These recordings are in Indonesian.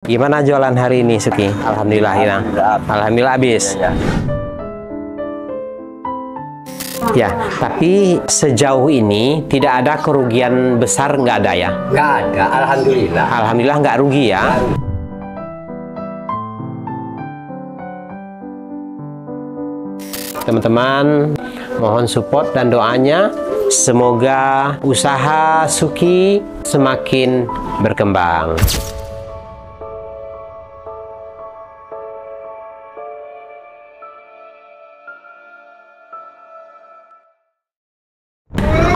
Gimana jualan hari ini, Suki? Alhamdulillah, ya. Alhamdulillah habis. Ya, tapi sejauh ini tidak ada kerugian besar, nggak ada ya? Nggak ada, alhamdulillah. Alhamdulillah nggak rugi ya. Teman-teman, mohon support dan doanya. Semoga usaha Suki semakin berkembang.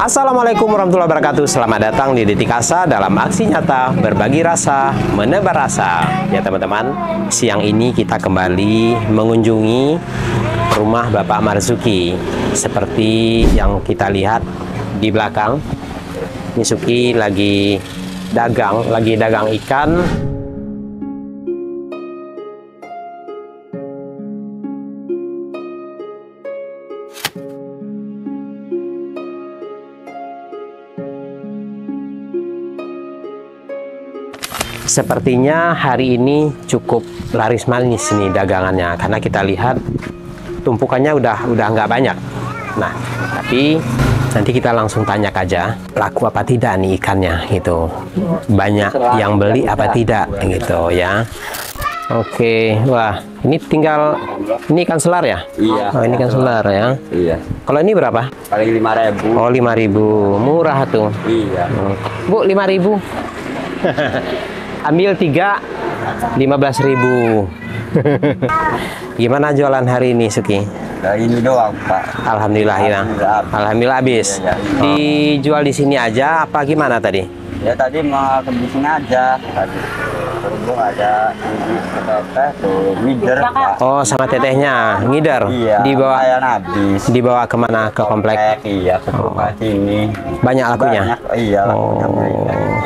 Assalamualaikum warahmatullahi wabarakatuh. Selamat datang di Detik Asa dalam aksi nyata berbagi rasa, menebar rasa. Ya teman-teman, siang ini kita kembali mengunjungi rumah Bapak Marzuki. Seperti yang kita lihat di belakang, ini Suki lagi dagang ikan. Sepertinya hari ini cukup laris manis nih dagangannya, karena kita lihat tumpukannya udah nggak banyak. Nah, tapi nanti kita langsung tanya aja laku apa tidak nih ikannya gitu, banyak yang beli apa tidak gitu ya. Oke, wah ini ikan selar ya? Iya. Oh, ini ikan selar ya? Iya. Kalau ini berapa? Paling 5.000. Oh, 5.000, murah tuh. Iya. Bu, 5.000. Ambil 3, 15.000. Gimana jualan hari ini, Suki? Nah, ini doang, Pak. Alhamdulillah, ya. Alhamdulillah habis. Iya. Dijual di sini aja apa gimana tadi? Ya tadi mau ke sini aja. Tadi berhubung ada teteh tuh ngider, Pak. Oh, sama tetehnya ngider. Iya. Dibawa kemana? Ke komplek? Iya, ke komplek sini. Banyak lakunya? Banyak, iya.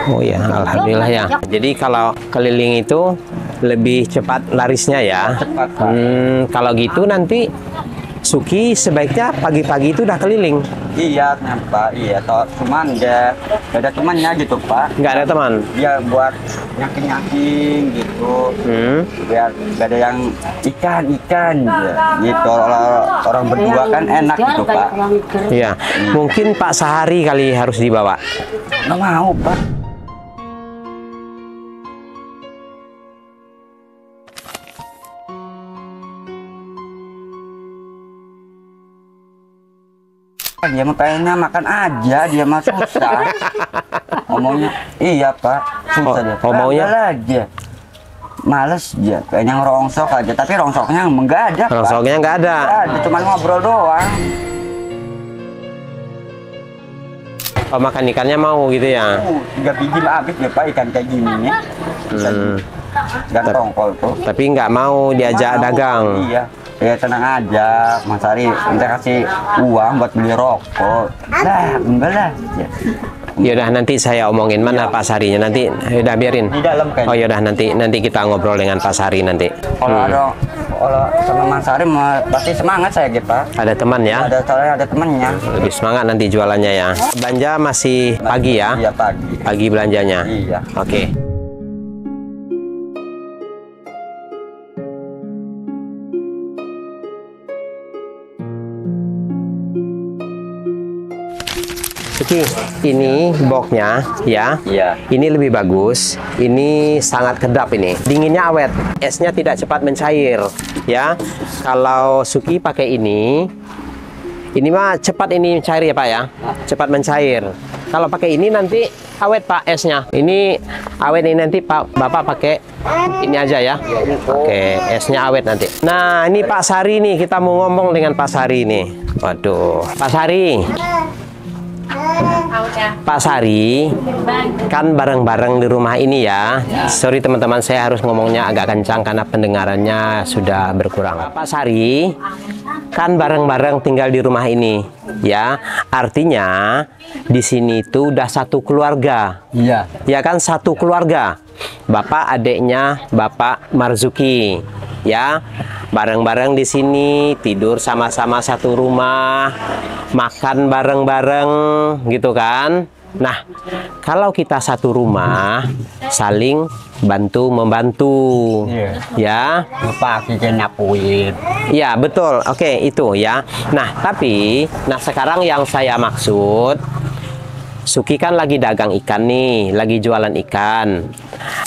Oh ya, alhamdulillah ya. Jadi kalau keliling itu lebih cepat larisnya ya. Cepat, Pak. Kalau gitu nanti Suki sebaiknya pagi-pagi itu udah keliling. Iya, Pak. Iya, cuman dia gak ada temannya gitu, Pak. Nggak ada teman? Dia buat nyaking gitu. Biar gak ada yang ikan gitu. Orang berdua kan enak gitu, Pak. Iya. Mungkin Pak Sahari kali harus dibawa. Nggak mau, Pak. Dia mah pengennya makan aja, dia mah susah. Ngomongnya, iya Pak, susah dia. Maunya aja. Males dia, kayaknya ngerongsok aja, tapi rongsoknya enggak ada, Pak. rongsoknya nggak ada. Nggak ada, cuma ngobrol doang. Oh, makan ikannya mau gitu ya? 3 biji mah habis ya Pak, ikan kayak gini nih. Dan tongkol tuh. Tapi nggak mau diajak dagang. Iya. Ya tenang aja, Mas Ari, kita kasih uang buat beli rokok. Lah, enggak lah. Ya udah, nanti saya omongin mana Pak Sarinya nanti. Udah biarin. Di dalam kan. Oh ya udah, nanti kita ngobrol dengan Pak Sari nanti. Kalau sama Mas Ari pasti semangat saya gitu, Pak. Ada teman ya? Ada temannya. Lebih semangat nanti jualannya ya. Belanja masih pagi ya? Iya, pagi. Pagi belanjanya. Iya. Oke. Oke, ini boxnya ya. Iya. Ini lebih bagus. Ini sangat kedap ini. Dinginnya awet. Esnya tidak cepat mencair ya. Kalau Suki pakai ini mah cepat ini cair ya Pak ya. Cepat mencair. Kalau pakai ini nanti awet Pak esnya. Ini awet ini nanti Bapak pakai ini aja ya. Oke, esnya awet nanti. Nah, ini Pak Sari nih, kita mau ngomong dengan Pak Sari nih. Waduh, Pak Sari. Pak Sari, kan bareng-bareng di rumah ini ya. Sorry teman-teman, saya harus ngomongnya agak kencang karena pendengarannya sudah berkurang. Pak Sari, kan bareng-bareng tinggal di rumah ini ya. Artinya di sini tuh udah satu keluarga. Iya. Ya kan, satu keluarga. Bapak adiknya Bapak Marzuki ya. Bareng-bareng di sini, tidur sama-sama satu rumah, makan bareng-bareng gitu kan. Nah, kalau kita satu rumah saling bantu-membantu, ya. Lupa kita nyapuin. Ya, betul. Oke, itu ya. Nah, sekarang yang saya maksud, Suki kan lagi dagang ikan nih, lagi jualan ikan.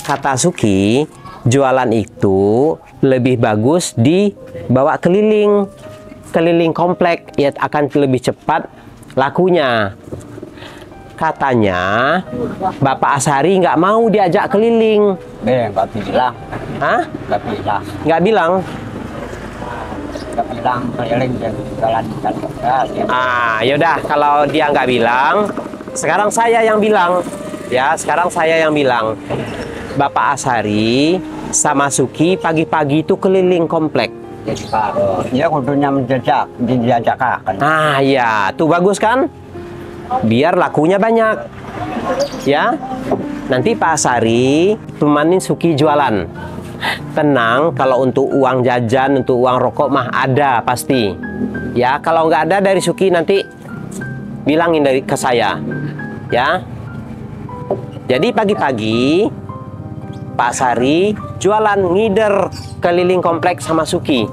Kata Suki, jualan itu lebih bagus dibawa keliling komplek, ya akan lebih cepat lakunya. Katanya Bapak Asari nggak mau diajak keliling. Nggak bilang. Hah? Nggak bilang. Nggak bilang? Nggak bilang keliling dan jualan ikan. Yaudah, kalau dia nggak bilang, sekarang saya yang bilang. Ya, sekarang saya yang bilang. Bapak Asari sama Suki pagi-pagi itu keliling komplek. Jadi ya kudunya dijajakan. Ya, tuh bagus kan? Biar lakunya banyak. Ya, nanti Pak Asari temanin Suki jualan. Tenang, kalau untuk uang jajan, untuk uang rokok mah ada pasti. Ya, kalau nggak ada dari Suki nanti bilangin ke saya. Ya. Jadi pagi-pagi Pak Asari jualan ngider keliling kompleks sama Suki.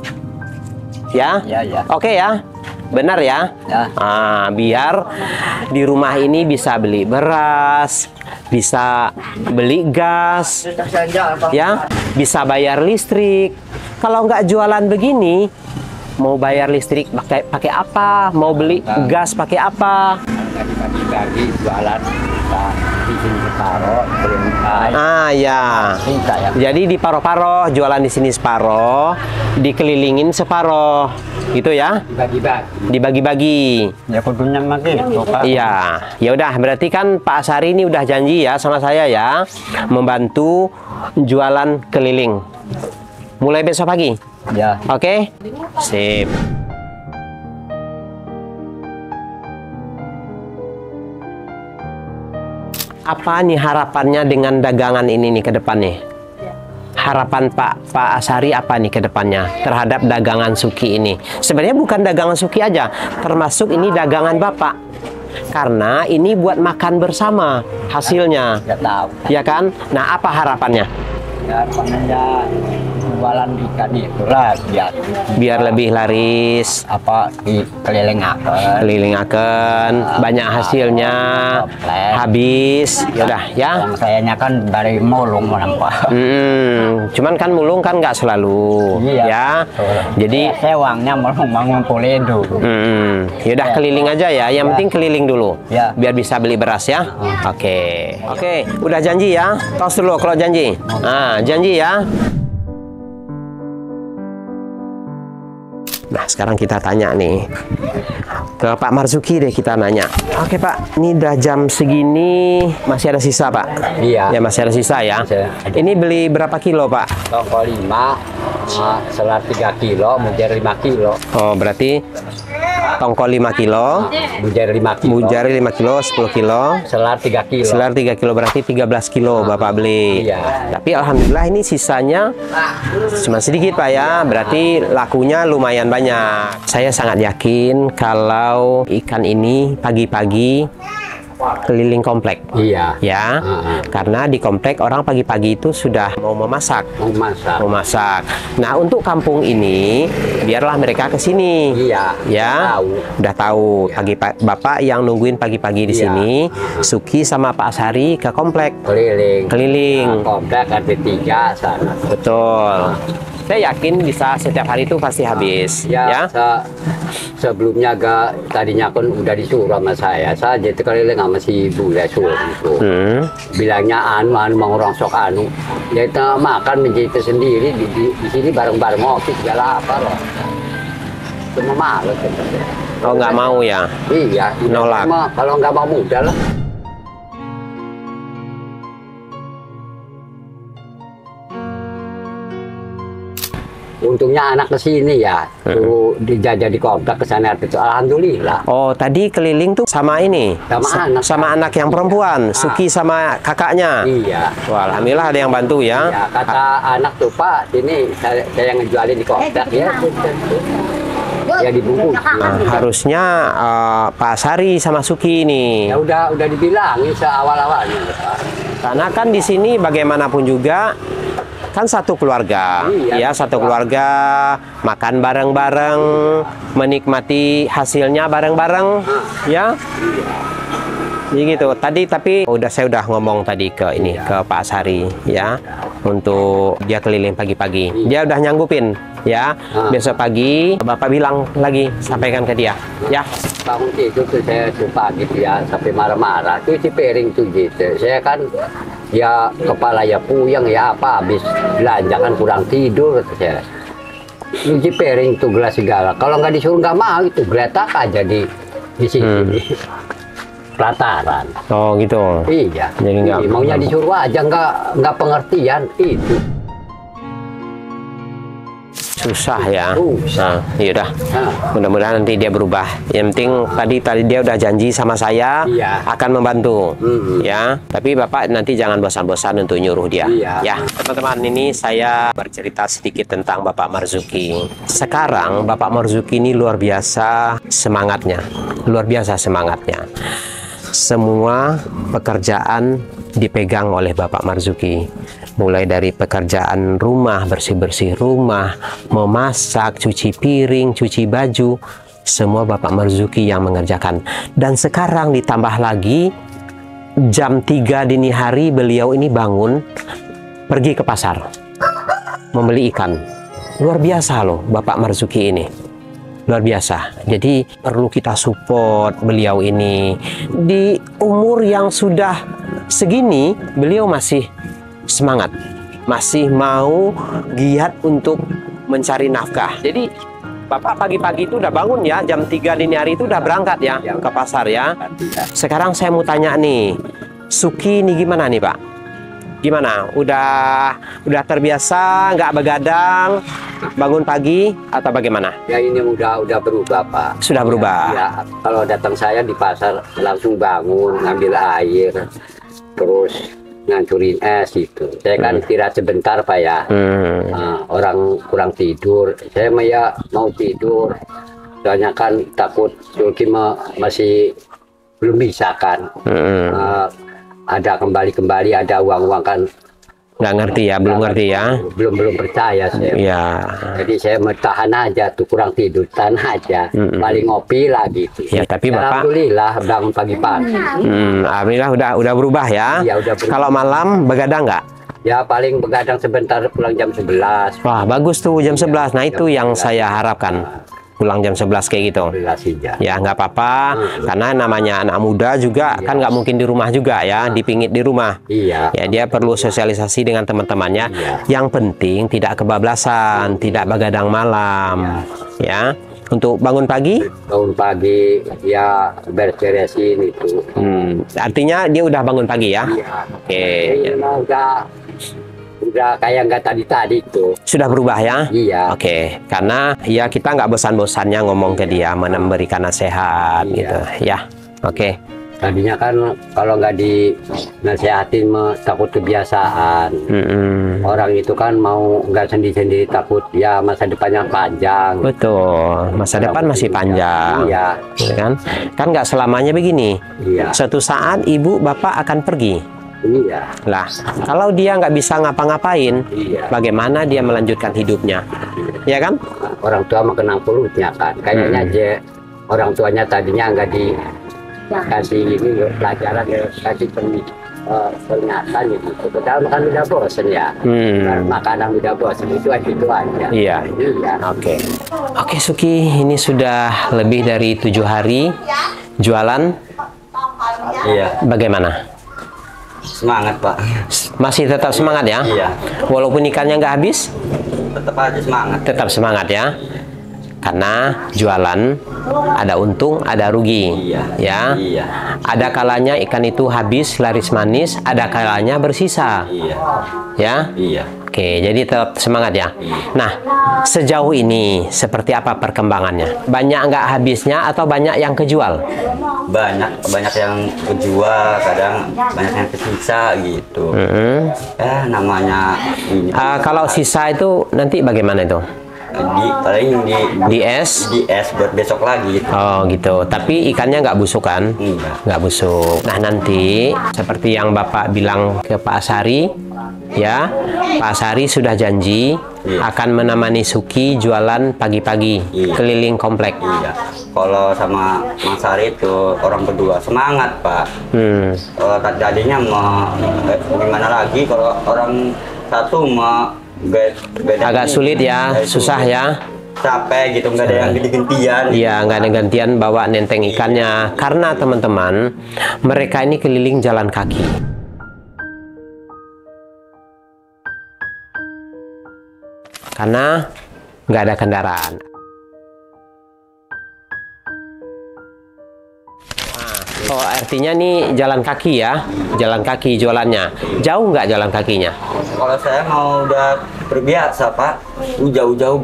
Ya? Ya. Oke ya? Benar ya? Ya. Biar di rumah ini bisa beli beras, bisa beli gas, ya, bisa bayar listrik. Kalau nggak jualan begini, mau bayar listrik pakai apa? Mau beli gas pakai apa? Bagi jualan di sini separoh, Ya. Jadi di paro-paro, jualan di sini separoh, dikelilingin separoh, gitu ya? Dibagi-bagi. Ya kudunya gitu, Pak. Iya. Ya udah, berarti kan Pak Asari ini udah janji ya sama saya ya, membantu jualan keliling. Mulai besok pagi. Ya. Oke? Sip. Apa nih harapannya dengan dagangan ini nih ke depannya? Harapan Pak Asari apa nih ke depannya terhadap dagangan Suki ini? Sebenarnya bukan dagangan Suki aja, termasuk ini dagangan Bapak. Karena ini buat makan bersama hasilnya. Nggak tahu. Ya kan? Nah, apa harapannya? Ya, jualan ikan itulah Biar lebih laris. Kelilingaken, banyak hasilnya, habis. Yaudah ya. Yang sayanya kan dari mulung nampak. Cuman kan mulung kan nggak selalu, ya. Jadi sewangnya mulung ngumpulin dulu. Yaudah keliling aja ya. Yang penting keliling dulu, ya. Biar bisa beli beras ya. Oke, udah janji ya. Tos dulu kalau janji. Janji ya. Nah, sekarang kita tanya nih ke Pak Marzuki deh, kita nanya. Oke Pak, ini udah jam segini masih ada sisa Pak? Iya. Ya masih ada sisa ya. Ini beli berapa kilo Pak? Toko 5, selar 3 kilo, mujar 5 kilo. Oh berarti tongkol 5 kilo, mujari 5 kilo, 10 kilo, selar 3 kilo. Selar 3 kilo berarti 13 kilo Bapak beli. Iya. Tapi alhamdulillah ini sisanya cuma sedikit Pak ya. Berarti lakunya lumayan banyak. Saya sangat yakin kalau ikan ini pagi-pagi keliling komplek. Iya. Ya. Karena di komplek orang pagi-pagi itu sudah mau memasak. Nah, untuk kampung ini biarlah mereka ke sini. Iya. Ya. Udah tahu. Bapak yang nungguin pagi-pagi di sini, Suki sama Pak Asari ke komplek. Keliling. Komplek RT 3 sana. Betul. Saya yakin bisa setiap hari itu pasti habis. Ya. Sebelumnya tadinya kan udah disuruh sama saya jadi keliling sama si ibu ya suruh. Bilangnya mau orang sok ya kita makan menjadi sendiri di sini bareng-bareng ngopi segala apa loh. Cuma malu. Oh nggak mau ya? Iya. Nolak. Kalau nggak mau mudah lah. Untungnya anak kesini ya, tuh dijajah di komplek kesana itu, alhamdulillah. Oh tadi keliling tuh sama ini, sama anak yang perempuan, Suki sama kakaknya. Iya. Wah, alhamdulillah ada yang bantu ya. Iya, kata anak tuh Pak, ini saya ngejualin di komplek ya. ya dibungkus. Harusnya Pak Sari sama Suki ini. Ya udah dibilangin seawal-awalnya. Karena kan di sini bagaimanapun juga kan satu keluarga, Iya. ya satu keluarga makan bareng-bareng, menikmati hasilnya bareng-bareng, ya. Jadi gitu. Tapi saya udah ngomong tadi ke Pak Sari ya, untuk dia keliling pagi-pagi. Dia udah nyanggupin ya. Besok pagi Bapak bilang lagi, sampaikan ke dia ya. Bangun tidur tuh saya suka gitu ya, sampai marah-marah. Cuci piring tuh gitu. Saya kan ya kepala ya puyeng ya, apa habis belanja kan kurang tidur kata saya. Cuci piring tuh gelas segala. Kalau nggak disuruh nggak mau itu, geletak aja di sini. Pelataran. Oh gitu. Iya. Jadi nggak maunya disuruh aja, nggak pengertian itu. Susah ya. Susah. Nah, yaudah. Nah. Mudah-mudahan nanti dia berubah. Yang penting tadi dia udah janji sama saya Iya. akan membantu, ya. Tapi Bapak nanti jangan bosan-bosan untuk nyuruh dia, Iya. ya. Teman-teman, ini saya bercerita sedikit tentang Bapak Marzuki. Sekarang Bapak Marzuki ini luar biasa semangatnya, Semua pekerjaan dipegang oleh Bapak Marzuki. Mulai dari pekerjaan rumah, bersih-bersih rumah, memasak, cuci piring, cuci baju, semua Bapak Marzuki yang mengerjakan. Dan sekarang ditambah lagi, jam 3 dini hari beliau ini bangun, pergi ke pasar, membeli ikan. Luar biasa loh Bapak Marzuki ini. Luar biasa. Jadi perlu kita support beliau ini. Di umur yang sudah segini, beliau masih semangat, masih mau giat untuk mencari nafkah. Jadi Bapak pagi-pagi itu udah bangun ya, jam 3 dini hari itu udah berangkat ya ke pasar ya. Sekarang saya mau tanya nih, Suki ini gimana nih Pak? Gimana? Udah terbiasa nggak begadang, bangun pagi atau bagaimana? Ya ini udah berubah Pak. Sudah berubah. Ya, kalau datang saya di pasar langsung bangun, ngambil air, terus ngancurin es itu. Saya kan istirahat sebentar Pak ya. Orang kurang tidur, saya mah ya mau tidur. Soalnya kan takut Sulki masih belum bisa kan. Ada kembali ada uang kan. Nggak ngerti ya, belum ngerti ya. Belum percaya saya. Ya. Jadi saya mau tahan aja tuh, kurang tidur, tahan aja. Paling ngopi lah gitu. Ya, tapi Bapak alhamdulillah bangun pagi-pagi. Alhamdulillah udah berubah ya. Ya, udah berubah. Kalau malam begadang nggak? Ya paling begadang sebentar, pulang jam 11. Wah, bagus tuh jam 11. Nah, itu jam yang 11. saya harapkan. Pulang jam 11 kayak gitu. 11 aja. Ya, nggak apa-apa. Karena namanya anak muda juga kan nggak mungkin di rumah juga ya, dipingit di rumah. Iya. Ya, dia perlu sosialisasi dengan teman-temannya. Yang penting tidak kebablasan, tidak begadang malam. Ya. Untuk bangun pagi? Bangun pagi, ya beres-beresin itu. Artinya dia udah bangun pagi ya? Iya. Oke. Ya. Udah kayak nggak tadi tuh. Sudah berubah ya? Iya. Oke. Karena ya kita nggak bosan-bosannya ngomong ke dia, memberikan nasihat gitu. Ya. Oke. Tadinya kan kalau nggak dinasehatin takut kebiasaan. Orang itu kan mau nggak sendiri-sendiri, takut ya masa depannya panjang. Betul. Masa depan masih panjang. Iya. Kan nggak selamanya begini. Iya. Suatu saat ibu bapak akan pergi. Iya. Lah, kalau dia nggak bisa ngapa-ngapain, bagaimana dia melanjutkan hidupnya? Ya kan? Orang tua mah kenang pelutnya kan. Kayaknya aja orang tuanya tadinya nggak dikasih ini pelajaran, kasih peringatan gitu. Padahal makan udah bosen ya. Makanan udah bosen, itu aja. Iya. Oke. Oke Suki, ini sudah lebih dari 7 hari jualan. Iya, Bagaimana? semangat Pak. Masih tetap semangat ya? Iya. Walaupun ikannya nggak habis, Tetap aja semangat. tetap semangat ya. Karena jualan ada untung, ada rugi. Iya. Ya. Iya. Ada kalanya ikan itu habis laris manis, ada kalanya bersisa. Iya. Ya. Iya. Oke, jadi tetap semangat ya. Nah, sejauh ini seperti apa perkembangannya? Banyak nggak habisnya atau banyak yang kejual? Banyak yang kejual, kadang banyak yang kesisa gitu. Mm-hmm. Namanya ini. Kalau sisa itu nanti bagaimana itu? paling Di es? di es buat besok lagi. Oh gitu. Tapi ikannya nggak busuk kan? Enggak. Nggak busuk. Nah nanti seperti yang Bapak bilang ke Pak Asari, ya, Pak Asari sudah janji akan menemani Suki jualan pagi-pagi keliling komplek. Iya. Kalau sama Mas Ari itu orang berdua semangat, Pak. Kalau tadinya mau gimana lagi kalau orang satu mau beda Agak sulit ya, itu susah ya. capek gitu, nggak ada yang ganti-gantian. Iya, nggak ada gantian bawa nenteng ikannya. Karena teman-teman, mereka ini keliling jalan kaki. Karena nggak ada kendaraan. Nah, oh, artinya nih jalan kaki ya, jalan kaki jualannya. Jauh nggak jalan kakinya? Kalau saya mau udah terbiasa, Pak. Jauh-jauh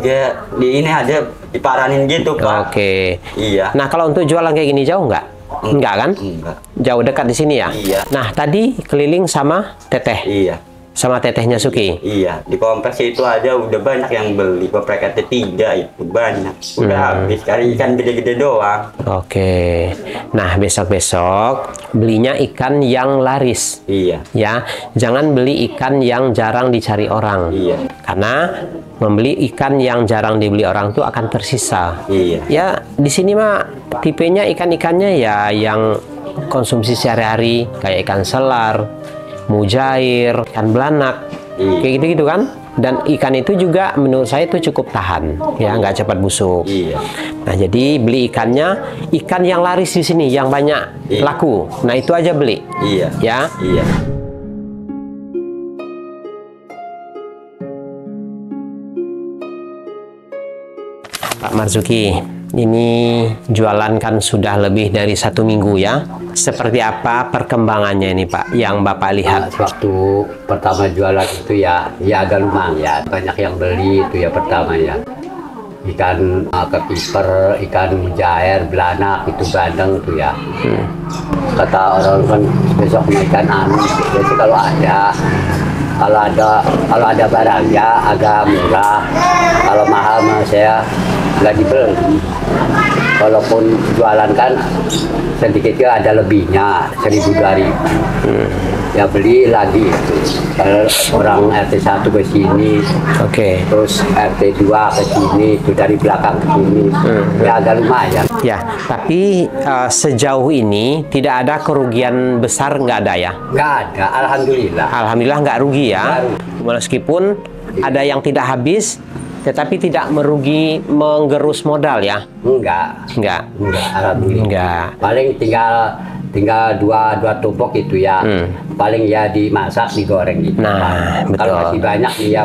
di ini aja diparanin gitu, Pak. Oke. Iya. Nah, kalau untuk jualan kayak gini jauh nggak? Enggak kan? Enggak. Jauh dekat di sini ya? Iya. Nah, tadi keliling sama teteh. Iya. Sama tetehnya Suki. Iya, di kompleks itu aja udah banyak yang beli. Kompleks RT3 itu banyak. Udah habis kali ikan gede-gede doang. Oke. Nah, besok-besok belinya ikan yang laris. Iya. Ya, jangan beli ikan yang jarang dicari orang. Iya. Karena membeli ikan yang jarang dibeli orang itu akan tersisa. Iya. Ya, di sini mah tipenya ikan-ikannya ya yang konsumsi sehari-hari kayak ikan selar, mujair, ikan belanak, kayak gitu-gitu kan. Dan ikan itu juga menurut saya itu cukup tahan, ya nggak cepat busuk. Iya. Nah jadi beli ikannya ikan yang laris di sini, yang banyak laku. Nah itu aja beli. Iya. Ya. Iya. Pak Marzuki, ini jualan kan sudah lebih dari 1 minggu ya. Seperti apa perkembangannya ini Pak, yang Bapak lihat? Waktu pertama jualan itu ya agak lumayan. Banyak yang beli itu ya pertama ya. Ikan kepiper, ikan mujair, belanak, itu bandeng tuh ya. Kata orang kan besok ikan anu. Jadi kalau ada barangnya agak murah. Kalau mahal mah saya nggak dibeli. Walaupun jualan kan sedikitnya ada lebihnya 1.000-2.000. Ya beli lagi itu. Kalau orang RT 1 ke sini, Oke. terus RT 2 ke sini, itu dari belakang ke sini, ya agak lumayan. Ya, tapi sejauh ini tidak ada kerugian besar, nggak ada ya? Nggak ada, alhamdulillah. Alhamdulillah nggak rugi ya. Nggak rugi. Meskipun ada yang tidak habis, tetapi tidak merugi menggerus modal ya? Enggak, alhamdulillah. Enggak. Paling tinggal dua tumpuk itu ya. Paling ya dimasak, digoreng gitu. Nah, betul. Kalau masih banyak ya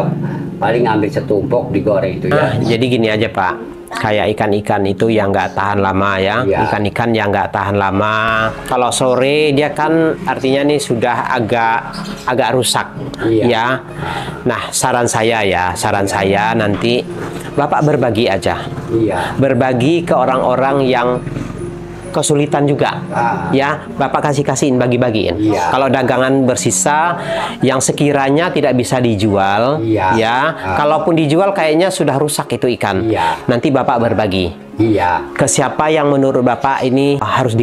paling ambil setumpuk digoreng itu Nah, ya. jadi gini aja Pak, kayak ikan-ikan itu yang nggak tahan lama ya, Iya. ikan-ikan yang nggak tahan lama. Kalau sore dia kan artinya nih sudah agak rusak, Iya. ya. Nah, saran saya nanti Bapak berbagi aja, Iya. berbagi ke orang-orang yang kesulitan juga, ya Bapak kasihin bagi-bagiin. Iya. Kalau dagangan bersisa yang sekiranya tidak bisa dijual, Iya. ya kalaupun dijual kayaknya sudah rusak itu ikan. Iya. Nanti Bapak berbagi Iya. ke siapa yang menurut Bapak ini harus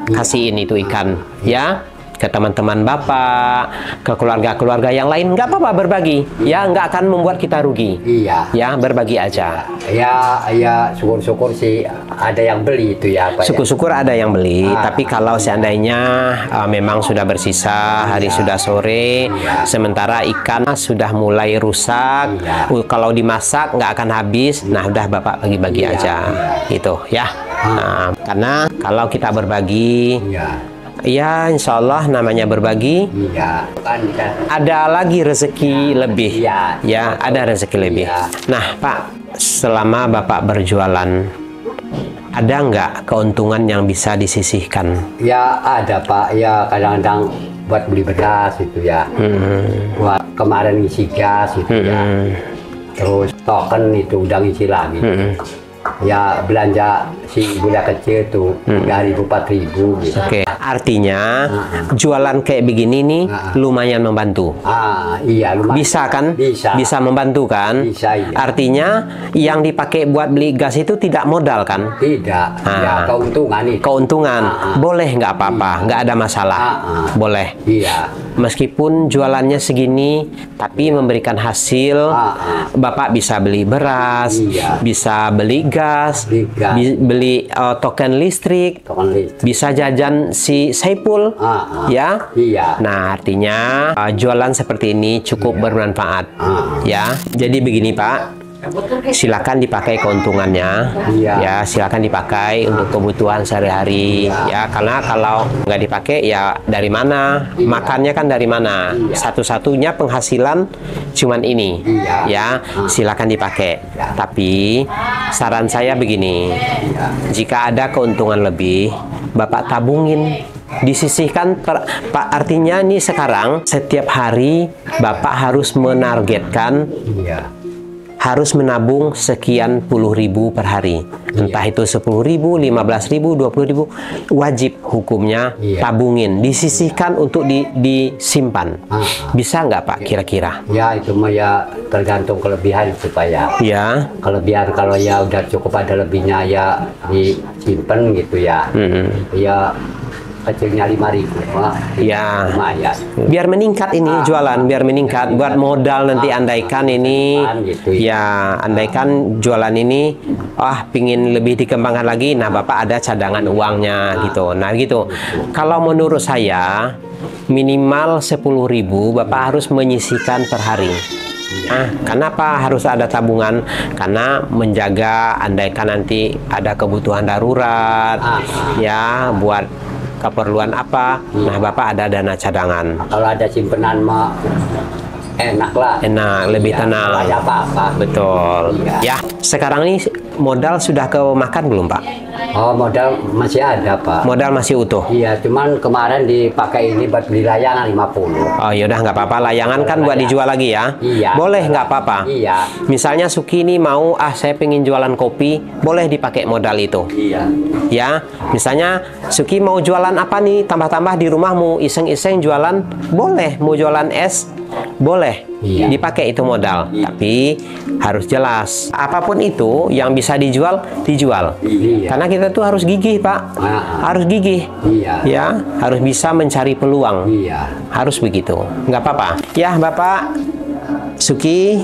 kasihin itu ikan, ya ke teman-teman Bapak, ke keluarga-keluarga yang lain, nggak apa-apa berbagi, ya nggak akan membuat kita rugi. Iya. Ya berbagi aja. Ya syukur-syukur sih ada yang beli itu ya Pak. Syukur-syukur ada yang beli, tapi kalau seandainya memang sudah bersisa, hari sudah sore, sementara ikan sudah mulai rusak, kalau dimasak nggak akan habis, nah udah Bapak bagi-bagi aja, gitu ya. Nah, karena kalau kita berbagi, ya insya Allah namanya berbagi, Iya. Kan. ada lagi rezeki lebih, Iya. ya ada rezeki lebih. Iya. Nah Pak, selama Bapak berjualan, ada nggak keuntungan yang bisa disisihkan? Ya ada Pak, ya kadang-kadang buat beli beras itu ya. Buat kemarin ngisi gas itu ya. Terus token itu udah ngisi lagi. ya belanja si bule kecil tuh 3.000 4.000 gitu. Oke, artinya jualan kayak begini nih lumayan membantu. Iya lumayan. Bisa kan? Bisa Membantu kan? Bisa, iya. Artinya yang dipakai buat beli gas itu tidak modal kan? Tidak, ya keuntungan itu. Keuntungan. Boleh nggak apa-apa, nggak ada masalah. Boleh. Iya. Meskipun jualannya segini, tapi memberikan hasil, Bapak bisa beli beras, bisa beli gas, beli token listrik, bisa jajan si Saipul, ya. Iya. Nah, artinya jualan seperti ini cukup bermanfaat, ya. Jadi begini, Pak. Silakan dipakai keuntungannya, ya silakan dipakai untuk kebutuhan sehari-hari, ya karena kalau nggak dipakai ya dari mana makannya kan dari mana, satu-satunya penghasilan cuman ini, ya silakan dipakai. Tapi saran saya begini, jika ada keuntungan lebih, Bapak tabungin, disisihkan. Pak, artinya nih sekarang setiap hari Bapak harus menargetkan, harus menabung sekian puluh ribu per hari. Entah itu 10.000, 15.000, 20.000, wajib hukumnya tabungin, disisihkan untuk disimpan. Bisa nggak Pak kira-kira? Ya itu mah ya tergantung kelebihan supaya. Ya. Kelebihan kalau ya udah cukup ada lebihnya ya disimpan gitu ya. Ya kecilnya 5.000 ya lumayan. Biar meningkat ini jualan, biar meningkat buat modal nanti. Andaikan ini gitu, ya andaikan jualan ini pingin lebih dikembangkan lagi, nah Bapak ada cadangan uangnya gitu. Nah gitu, kalau menurut saya minimal 10.000 Bapak harus menyisihkan per hari. Kenapa harus ada tabungan? Karena menjaga andaikan nanti ada kebutuhan darurat, ya buat keperluan apa, nah Bapak ada dana cadangan. Kalau ada simpenan mah enak lah. Enak, lebih tenang. Ada apa-apa. Betul. Ya, sekarang ini modal sudah kemakan belum Pak? Oh, modal masih ada Pak. Modal masih utuh? Iya, cuman kemarin dipakai ini buat beli layangan 50. Oh yaudah nggak apa-apa, layangan kan buat dijual lagi ya? Iya. Boleh nggak apa-apa? Iya. Misalnya Suki ini mau, saya pengen jualan kopi, boleh dipakai modal itu? Iya. Ya, misalnya Suki mau jualan apa nih, tambah-tambah di rumah mau iseng-iseng jualan, boleh. Mau jualan es, boleh. Dipakai itu modal. Tapi harus jelas, apapun itu yang bisa dijual, dijual. Karena kita tuh harus gigih Pak, harus gigih. Ya, harus bisa mencari peluang. Harus begitu, nggak apa-apa. Ya Bapak Suki,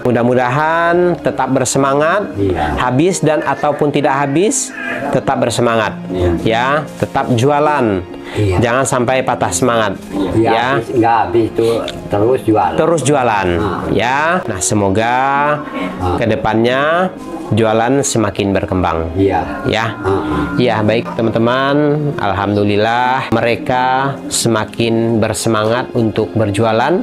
mudah-mudahan tetap bersemangat, habis dan ataupun tidak habis, tetap bersemangat, ya, tetap jualan, jangan sampai patah semangat, ya. Nggak habis itu terus jualan. Terus jualan, ya. Nah semoga kedepannya jualan semakin berkembang. Ya baik teman-teman, alhamdulillah mereka semakin bersemangat untuk berjualan.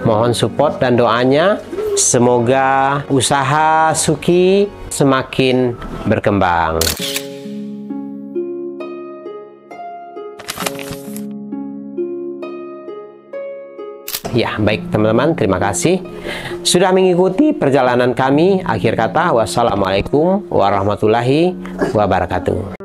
Mohon support dan doanya, semoga usaha Suki semakin berkembang. Ya, baik teman-teman, terima kasih sudah mengikuti perjalanan kami. Akhir kata, wassalamualaikum warahmatullahi wabarakatuh.